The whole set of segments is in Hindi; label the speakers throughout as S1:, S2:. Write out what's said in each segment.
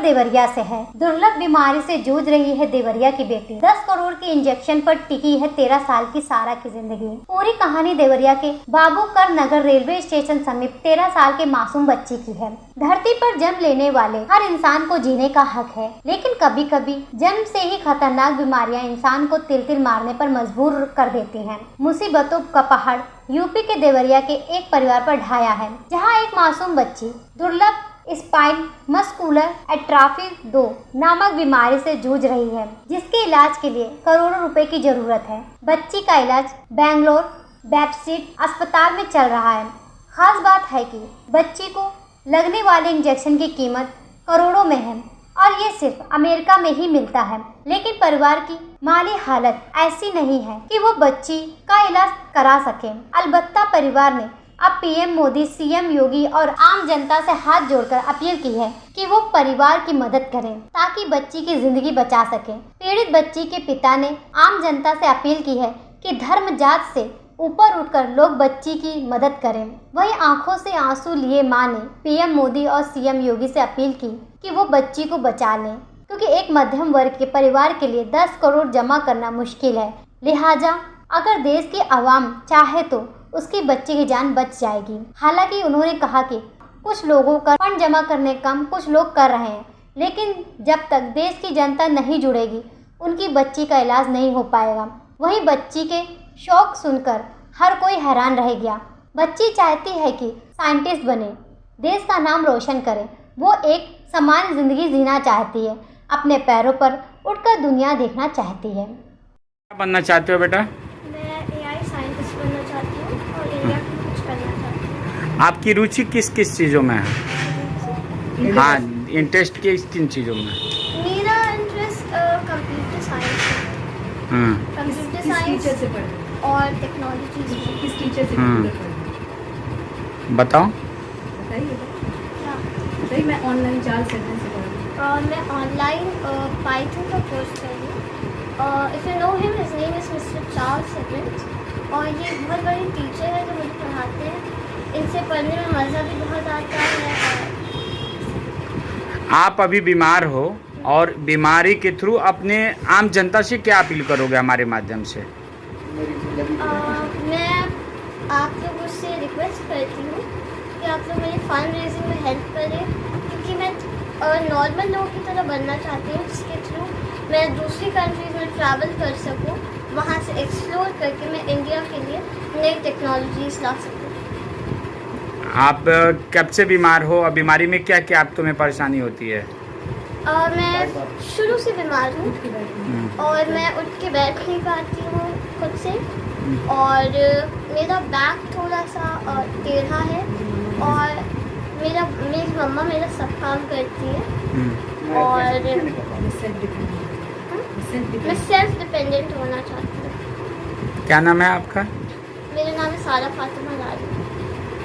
S1: देवरिया से है। दुर्लभ बीमारी से जूझ रही है देवरिया की बेटी। 10 करोड़ के इंजेक्शन पर टिकी है 13 साल की सारा की जिंदगी। पूरी कहानी देवरिया के बाबूकर नगर रेलवे स्टेशन समीप 13 साल के मासूम बच्ची की है। धरती पर जन्म लेने वाले हर इंसान को जीने का हक है, लेकिन कभी कभी जन्म से ही खतरनाक बीमारियां इंसान को तिल तिल मारने पर मजबूर कर देती हैं। मुसीबतों का पहाड़ यूपी के देवरिया के एक परिवार पर ढाया है, जहां एक मासूम बच्ची दुर्लभ स्पाइन मस्कुलर एट्रोफी 2 नामक बीमारी से जूझ रही है, जिसके इलाज के लिए करोड़ों रुपए की जरूरत है। बच्ची का इलाज बेंगलोर बैप्टिस्ट अस्पताल में चल रहा है। खास बात है कि बच्ची को लगने वाले इंजेक्शन की कीमत करोड़ों में है और ये सिर्फ अमेरिका में ही मिलता है। लेकिन परिवार की माली हालत ऐसी नहीं है कि वो बच्ची का इलाज करा सके। अलबत्ता परिवार ने अब पीएम मोदी, सीएम योगी और आम जनता से हाथ जोड़कर अपील की है कि वो परिवार की मदद करें ताकि बच्ची की जिंदगी बचा सके। पीड़ित बच्ची के पिता ने आम जनता से अपील की है कि धर्म जात से ऊपर उठकर लोग बच्ची की मदद करें। वहीं आंखों से आंसू लिए मां ने पीएम मोदी और सीएम योगी से अपील की कि वो बच्ची को बचा लें, क्योंकि एक मध्यम वर्ग के परिवार के लिए 10 करोड़ जमा करना मुश्किल है। लिहाजा अगर देश की आवाम चाहे तो उसकी बच्ची की जान बच जाएगी। हालांकि उन्होंने कहा कि कुछ लोगों का फंड जमा करने कम कुछ लोग कर रहे हैं, लेकिन जब तक देश की जनता नहीं जुड़ेगी उनकी बच्ची का इलाज नहीं हो पाएगा। वहीं बच्ची के शौक सुनकर हर कोई हैरान रह गया। बच्ची चाहती है कि साइंटिस्ट बने, देश का नाम रोशन करे। वो एक समान जिंदगी जीना चाहती है, अपने पैरों पर उठकर दुनिया देखना चाहती है।
S2: क्या बनना चाहते हो बेटा?
S3: मैं एआई साइंटिस्ट बनना चाहती हूँ और इंडिया को कुछ करना चाहती हूँ।
S2: आपकी रुचि किस किस चीज़ों में है? हाँ, इंटरेस्ट किन चीज़ों में?
S3: मेरा इंटरेस्ट कंप्यूटर साइंस है। कंप्यूटर साइंस और टेक्नोलॉजी।
S4: किस टीचर से
S2: बताओ।
S4: बताइए। मैं ऑनलाइन चार्ल्स सेंटर से पढ़ रही हूँ।
S3: मैं ऑनलाइन पाइथन का कोर्स कर रही हूँ। If you know him, his name is mister Charles seventh और ये बहुत बड़े टीचर है जो मुझे पढ़ाते हैं। इनसे पढ़ने में मज़ा भी बहुत आता है।
S2: आप अभी बीमार हो और बीमारी के थ्रू अपने आम जनता से क्या अपील करोगे हमारे माध्यम से?
S3: मैं आप लोगों से रिक्वेस्ट करती हूँ कि आप लोग मेरी फंड रेजिंग में हेल्प करें, क्योंकि मैं नॉर्मल लोगों की तरह बनना चाहती हूँ, जिसके थ्रू मैं दूसरी कंट्रीज में ट्रैवल कर सकूँ, वहाँ से एक्सप्लोर करके मैं इंडिया के लिए नई टेक्नोलॉजीज ला सकूँ।
S2: आप कब से बीमार हो और बीमारी में क्या क्या आप तुम्हें परेशानी होती है?
S3: मैं शुरू से बीमार हूँ और मैं उठ के बैठ नहीं पाती हूँ खुद से, और मेरा बैक थोड़ा सा टेढ़ा है और मेरी मम्मा मेरा सब काम करती है और मैं सेल्फ डिपेंडेंट होना चाहती हूँ।
S2: क्या नाम है आपका?
S3: मेरा नाम है सारा फातिमा लारी।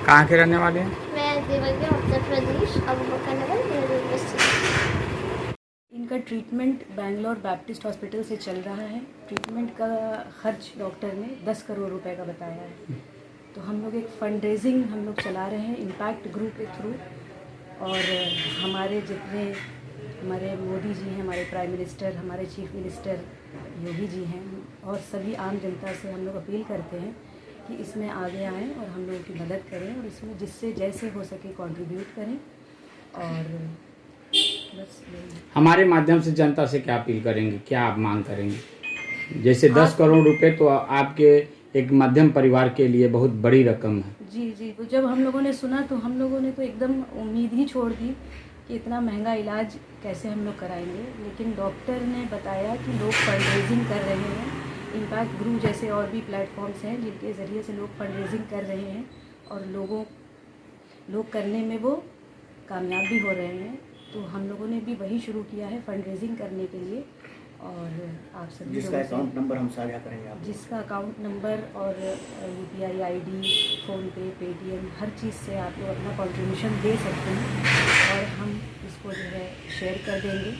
S2: कहाँ के रहने वाले हैं?
S3: मैं देवरिया उत्तर प्रदेश अबूबकर नगर रेलवे स्टेशन।
S4: इनका ट्रीटमेंट बेंगलोर बैप्टिस्ट हॉस्पिटल से चल रहा है। ट्रीटमेंट का खर्च डॉक्टर ने 10 करोड़ रुपए का बताया है। तो हम लोग एक फंड रेजिंग हम लोग चला रहे हैं इम्पैक्ट ग्रुप के थ्रू, और हमारे जितने हमारे मोदी जी हैं, हमारे प्राइम मिनिस्टर, हमारे चीफ मिनिस्टर योगी जी हैं, और सभी आम जनता से हम लोग अपील करते हैं कि इसमें आगे आएँ और हम लोगों की मदद करें, और इसमें जिससे जैसे हो सके कंट्रीब्यूट करें। और बस
S2: हमारे माध्यम से जनता से क्या अपील करेंगे, क्या आप मांग करेंगे? जैसे 10 करोड़ रुपए तो आपके एक मध्यम परिवार के लिए बहुत बड़ी रकम है।
S4: जी, तो जब हम लोगों ने सुना तो हम लोगों ने तो एकदम उम्मीद ही छोड़ दी कि इतना महंगा इलाज कैसे हम लोग कराएंगे। लेकिन डॉक्टर ने बताया कि लोग फंड रेजिंग कर रहे हैं, इम्पैक्ट ग्रुप जैसे और भी प्लेटफॉर्म्स हैं जिनके ज़रिए से लोग फंड रेजिंग कर रहे हैं, और लोग करने में वो कामयाब भी हो रहे हैं। तो हम लोगों ने भी वही शुरू किया है फंड रेजिंग करने के लिए। और आप सभी
S5: जिसका अकाउंट नंबर हम साझा करेंगे आप,
S4: जिसका अकाउंट नंबर और UPI ID, फ़ोनपे, पेटीएम, हर चीज़ से आप लोग अपना कंट्रीब्यूशन दे सकते हैं, और हम इसको जो है शेयर कर देंगे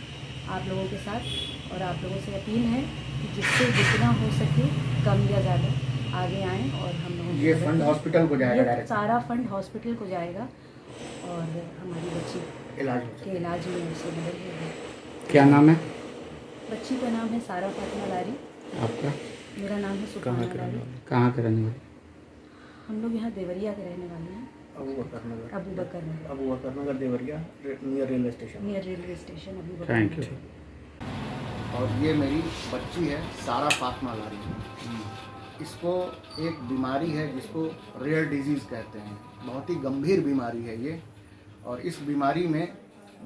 S4: आप लोगों के साथ। और आप लोगों से अपील है कि जिससे जितना हो सके कम या ज़्यादा आगे आएँ और हम लोगों
S5: ये फंड हॉस्पिटल को जाएगा,
S4: सारा फंड हॉस्पिटल को जाएगा और हमारी बच्ची
S5: इलाज हो
S4: के
S5: सके।
S4: इलाज में उससे मदद होगी।
S2: क्या नाम है
S4: बच्ची का नाम है सारा फातिमा लारी,
S2: आपका?
S4: मेरा नाम है सुखाना लारी।
S2: कहाँ के रहने वाले?
S4: हम लोग यहाँ देवरिया के रहने वाले हैं,
S5: Abu Bakar Nagar,
S4: Abu Bakar Nagar,
S5: Abu Bakar Nagar Deoria, near railway station.
S4: Near railway station Abu Bakar
S2: thank
S4: Nagar.
S2: You.
S6: और ये मेरी बच्ची है सारा फातिमा लारी। इसको एक बीमारी है जिसको रेयर डिजीज़ कहते हैं, बहुत ही गंभीर बीमारी है ये। और इस बीमारी में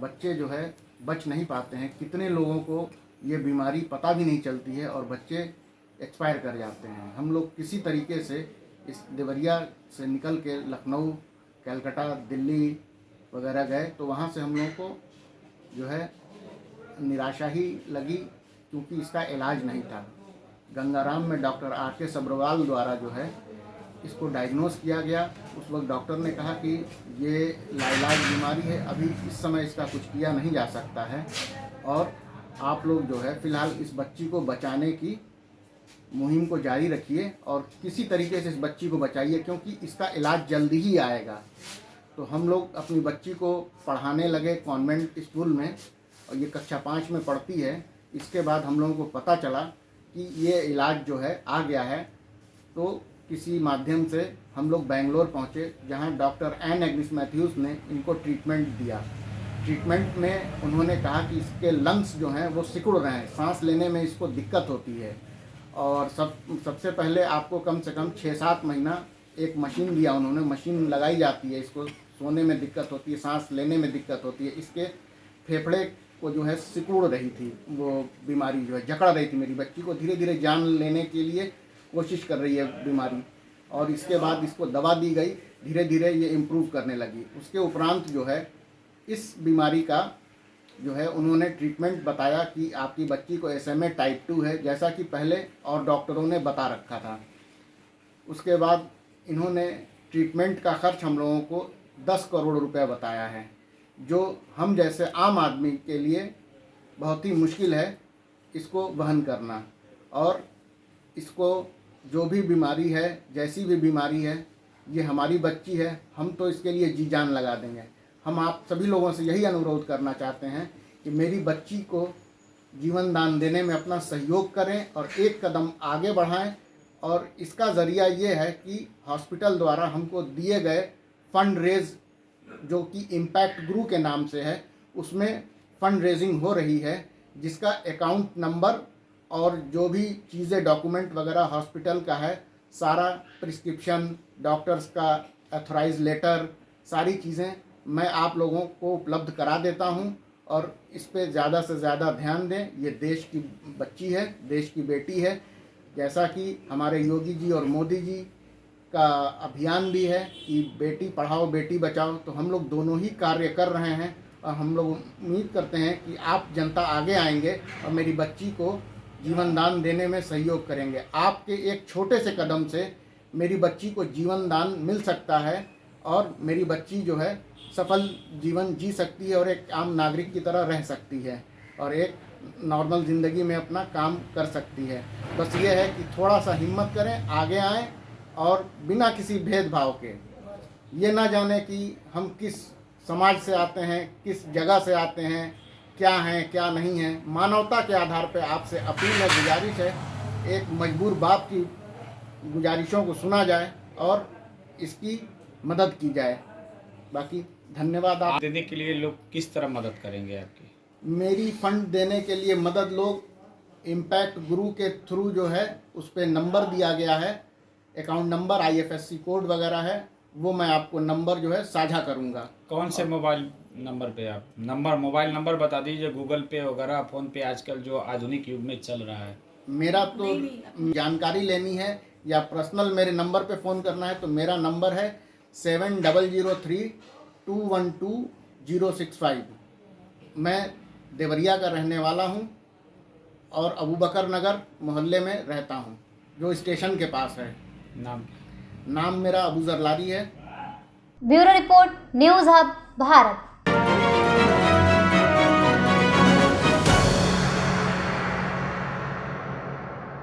S6: बच्चे जो है बच नहीं पाते हैं। कितने लोगों को ये बीमारी पता भी नहीं चलती है और बच्चे एक्सपायर कर जाते हैं। हम लोग किसी तरीके से इस देवरिया से निकल के लखनऊ, कलकत्ता, दिल्ली वगैरह गए तो वहाँ से हम लोगों को जो है निराशा ही लगी, क्योंकि इसका इलाज नहीं था। गंगाराम में डॉक्टर R.K. सब्रवाल द्वारा जो है इसको डायग्नोस किया गया। उस वक्त डॉक्टर ने कहा कि ये लाइलाज बीमारी है, अभी इस समय इसका कुछ किया नहीं जा सकता है और आप लोग जो है फ़िलहाल इस बच्ची को बचाने की मुहिम को जारी रखिए और किसी तरीके से इस बच्ची को बचाइए, क्योंकि इसका इलाज जल्दी ही आएगा। तो हम लोग अपनी बच्ची को पढ़ाने लगे कॉन्वेंट स्कूल में, और ये कक्षा 5 में पढ़ती है। इसके बाद हम लोगों को पता चला कि ये इलाज जो है आ गया है, तो किसी माध्यम से हम लोग बेंगलोर पहुँचे, जहाँ डॉक्टर एन एग्निस मैथ्यूज़ ने इनको ट्रीटमेंट दिया। ट्रीटमेंट में उन्होंने कहा कि इसके लंग्स जो हैं वो सिकुड़ रहे हैं, सांस लेने में इसको दिक्कत होती है और सबसे पहले आपको कम से कम 6-7 महीना एक मशीन दिया उन्होंने। मशीन लगाई जाती है, इसको सोने में दिक्कत होती है, सांस लेने में दिक्कत होती है। इसके फेफड़े को जो है सिकुड़ रही थी, वो बीमारी जो है जकड़ रही थी मेरी बच्ची को। धीरे धीरे जान लेने के लिए कोशिश कर रही है बीमारी, और इसके बाद इसको दवा दी गई, धीरे धीरे ये इम्प्रूव करने लगी। उसके उपरांत जो है इस बीमारी का जो है उन्होंने ट्रीटमेंट बताया कि आपकी बच्ची को SMA टाइप 2 है, जैसा कि पहले और डॉक्टरों ने बता रखा था। उसके बाद इन्होंने ट्रीटमेंट का खर्च हम लोगों को 10 करोड़ रुपए बताया है, जो हम जैसे आम आदमी के लिए बहुत ही मुश्किल है इसको वहन करना। और इसको जो भी बीमारी है, जैसी भी बीमारी है, ये हमारी बच्ची है, हम तो इसके लिए जी जान लगा देंगे। हम आप सभी लोगों से यही अनुरोध करना चाहते हैं कि मेरी बच्ची को जीवन दान देने में अपना सहयोग करें और एक कदम आगे बढ़ाएं। और इसका ज़रिया ये है कि हॉस्पिटल द्वारा हमको दिए गए फंड रेज, जो कि इम्पैक्ट गुरु के नाम से है, उसमें फंड रेजिंग हो रही है, जिसका अकाउंट नंबर और जो भी चीज़ें डॉक्यूमेंट वगैरह हॉस्पिटल का है, सारा प्रिस्क्रिप्शन, डॉक्टर्स का अथोराइज लेटर, सारी चीज़ें मैं आप लोगों को उपलब्ध करा देता हूं। और इस पे ज़्यादा से ज़्यादा ध्यान दें। ये देश की बच्ची है, देश की बेटी है। जैसा कि हमारे योगी जी और मोदी जी का अभियान भी है कि बेटी पढ़ाओ बेटी बचाओ, तो हम लोग दोनों ही कार्य कर रहे हैं और हम लोग उम्मीद करते हैं कि आप जनता आगे आएंगे और मेरी बच्ची को जीवन दान देने में सहयोग करेंगे। आपके एक छोटे से कदम से मेरी बच्ची को जीवन दान मिल सकता है और मेरी बच्ची जो है सफल जीवन जी सकती है और एक आम नागरिक की तरह रह सकती है और एक नॉर्मल ज़िंदगी में अपना काम कर सकती है। बस ये है कि थोड़ा सा हिम्मत करें, आगे आएँ और बिना किसी भेदभाव के, ये ना जाने कि हम किस समाज से आते हैं, किस जगह से आते हैं, क्या हैं क्या नहीं हैं, मानवता के आधार पर आपसे अपील है, गुजारिश है, एक मजबूर बाप की गुजारिशों को सुना जाए और इसकी मदद की जाए। बाकी धन्यवाद। आप
S2: देने के लिए लोग किस तरह मदद करेंगे आपकी?
S6: मेरी फंड देने के लिए मदद लोग इम्पैक्ट गुरु के थ्रू जो है उस पर नंबर दिया गया है, अकाउंट नंबर, IFSC कोड वगैरह है, वो मैं आपको नंबर जो है साझा करूंगा।
S2: कौन से मोबाइल नंबर पे आप मोबाइल नंबर बता दीजिए, गूगल पे वगैरह, फ़ोन पे आजकल जो आधुनिक युग में चल रहा है।
S6: मेरा तो जानकारी लेनी है या पर्सनल मेरे नंबर पे फ़ोन करना है तो मेरा नंबर है 7003-212-065। मैं देवरिया का रहने वाला हूं और अबू बकर नगर मोहल्ले में रहता हूं, जो स्टेशन के पास है।
S2: नाम
S6: मेरा अबू जरलारी है।
S1: Bureau report, news hub, Bharat.